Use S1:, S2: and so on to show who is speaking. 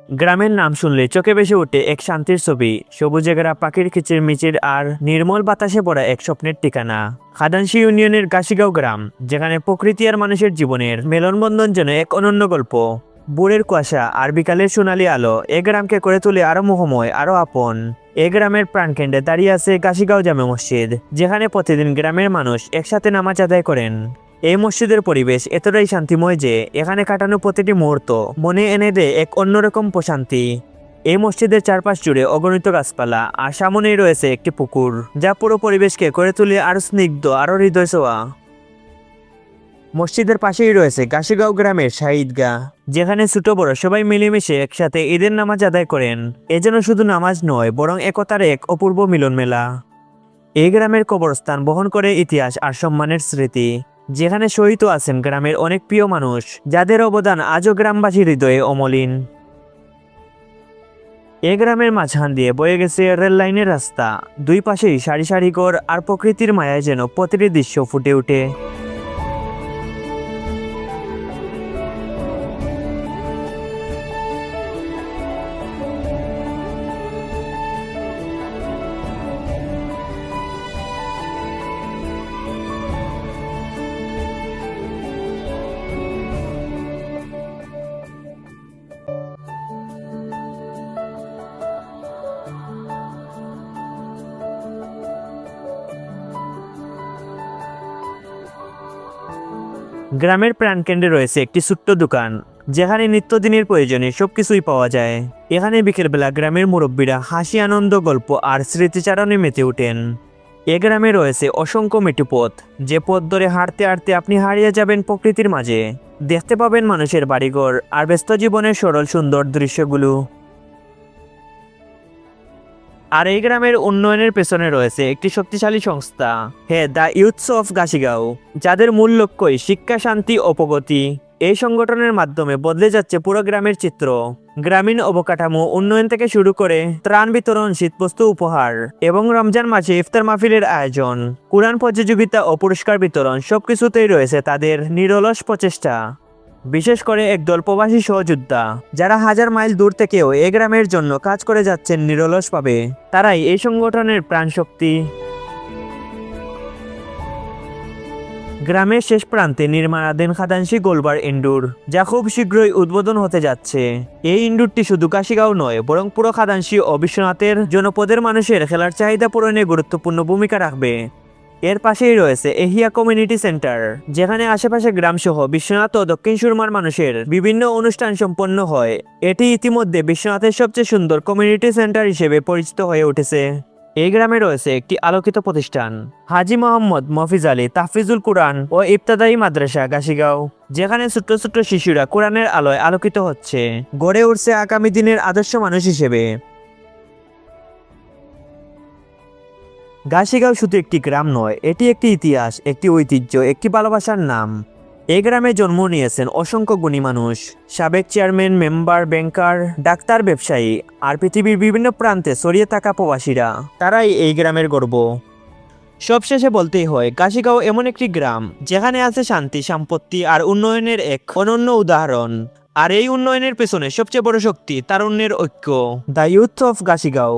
S1: গ্রামের নাম শুনলে চোখে ভেসে ওঠে এক শান্তির ছবি, সবুজে ঘেরা পাখির কিচিরমিচির আর নির্মল বাতাসে ভরা এক স্বপ্নের ঠিকানা। খাদানশি ইউনিয়নের গাছিগাঁও গ্রাম, যেখানে প্রকৃতি আর মানুষের জীবনের মেলনবন্ধন যেন এক অনন্য গল্প। ভোরের কুয়াশা আর বিকালের সোনালি আলো এ গ্রামকে করে তোলে আরো মোহময়, আরো আপন। এ গ্রামের প্রাণকেন্দ্রে দাঁড়িয়ে আছে গাছিগাঁও জামে মসজিদ, যেখানে প্রতিদিন গ্রামের মানুষ একসাথে নামাজ আদায় করেন। এই মসজিদের পরিবেশ এতটাই শান্তিময় যে এখানে কাটানো প্রতিটি মুহূর্ত মনে এনে দেয় এক অন্যরকম প্রশান্তি। এই মসজিদের চারপাশ জুড়ে অগণিত গাছপালা আর সামনেই রয়েছে একটি পুকুর, যা পুরো পরিবেশকে করে তুলে আরো স্নিগ্ধ, আরো হৃদয় ছোঁয়া। মসজিদের পাশেই রয়েছে গাছিগাঁও গ্রামের শাহী ঈদগাহ, যেখানে ছোট বড় সবাই মিলেমিশে একসাথে ঈদের নামাজ আদায় করেন। এ যেন শুধু নামাজ নয়, বরং একতার এক অপূর্ব মিলন মেলা। এই গ্রামের কবরস্থান বহন করে ইতিহাস আর সম্মানের স্মৃতি, যেখানে শহীদ আছেন গ্রামের অনেক প্রিয় মানুষ, যাদের অবদান আজও গ্রামবাসীর হৃদয়ে অমলিন। এ গ্রামের মাঝখান দিয়ে বয়ে গেছে রেল লাইনের রাস্তা, দুই পাশেই সারি সারি ঘর আর প্রকৃতির মায়ায় যেন প্রতিটি দৃশ্য ফুটে ওঠে। গ্রামের প্রাণকেন্দ্রে রয়েছে একটি ছোট্ট দোকান, যেখানে নিত্যদিনের প্রয়োজনীয় সবকিছুই পাওয়া যায়। এখানে বিকেলবেলা গ্রামের মুরব্বীরা হাসি, আনন্দ, গল্প আর স্মৃতিচারণে মেতে ওঠেন। এ গ্রামে রয়েছে অসংখ্য মেঠো পথ, যে পথ ধরে হাঁটতে হাঁটতে আপনি হারিয়ে যাবেন প্রকৃতির মাঝে। দেখতে পাবেন মানুষের বাড়িঘর আর ব্যস্ত জীবনের সরল সুন্দর দৃশ্যগুলো। আর এই গ্রামের উন্নয়নের পেছনে রয়েছে একটি শক্তিশালী সংস্থা, দ্য ইউথস অফ গাছিগাঁও, যাদের মূল লক্ষ্যই শিক্ষা, শান্তি ও প্রগতি। এই সংগঠনের মাধ্যমে বদলে যাচ্ছে পুরো গ্রামের চিত্র। গ্রামীণ অবকাঠামো উন্নয়ন থেকে শুরু করে ত্রাণ বিতরণ, শীতবস্ত্র উপহার এবং রমজান মাসে ইফতার মাহফিলের আয়োজন, কোরআন প্রতিযোগিতা ও পুরস্কার বিতরণ, সবকিছুতেই রয়েছে তাদের নিরলস প্রচেষ্টা। বিশেষ করে একদল প্রবাসী সহযোদ্ধা, যারা হাজার মাইল দূর থেকেও এই গ্রামের জন্য কাজ করে যাচ্ছেন নিরলসভাবে, তারাই এই সংগঠনের প্রাণশক্তি। গ্রামের শেষ প্রান্তে নির্মাণাধীন খাদানশি গোলবার ইনডোর, যা খুব শীঘ্রই উদ্বোধন হতে যাচ্ছে। এই ইনডোরটি শুধু গাছিগাঁও নয়, বরং পুরো খাদানশি ও বিশ্বনাথের জনপদের মানুষের খেলার চাহিদা পূরণে গুরুত্বপূর্ণ ভূমিকা রাখবে। এর পাশেই রয়েছে এহিয়া কমিউনিটি সেন্টার, যেখানে আশেপাশে গ্রামসহ বিশ্বনাথ ও দক্ষিণ সুরমার মানুষের বিভিন্ন অনুষ্ঠান সম্পন্ন হয়। এটি ইতিমধ্যে বিশ্বনাথের সবচেয়ে সুন্দর কমিউনিটি সেন্টার হিসেবে পরিচিত হয়ে উঠেছে। এই গ্রামে রয়েছে একটি আলোকিত প্রতিষ্ঠান, হাজী মোহাম্মদ মফিজ আলী তাহফিজুল কুরআন ও ইবতাদায়ী মাদ্রাসা গাছিগাঁও, যেখানে ছোট্ট ছোট্ট শিশুরা কোরআনের আলোয় আলোকিত হচ্ছে, গড়ে উঠছে আগামী দিনের আদর্শ মানুষ হিসেবে। গাছিগাঁও শুধু একটি গ্রাম নয়, এটি একটি ইতিহাস, একটি ঐতিহ্য, একটি ভালোবাসার নাম। এই গ্রামে জন্ম নিয়েছেন অসংখ্য গুণী মানুষ, সাবেক চেয়ারম্যান, মেম্বার, ব্যাংকার, ডাক্তার, ব্যবসায়ী আর পৃথিবীর বিভিন্ন প্রান্তে ছড়িয়ে থাকা প্রবাসীরা, তারাই এই গ্রামের গর্ব। সবশেষে বলতেই হয়, গাছিগাঁও এমন একটি গ্রাম যেখানে আছে শান্তি, সম্পত্তি আর উন্নয়নের এক অনন্য উদাহরণ। আর এই উন্নয়নের পেছনে সবচেয়ে বড় শক্তি তারুণ্যের ঐক্য। The youth of গাছিগাঁও।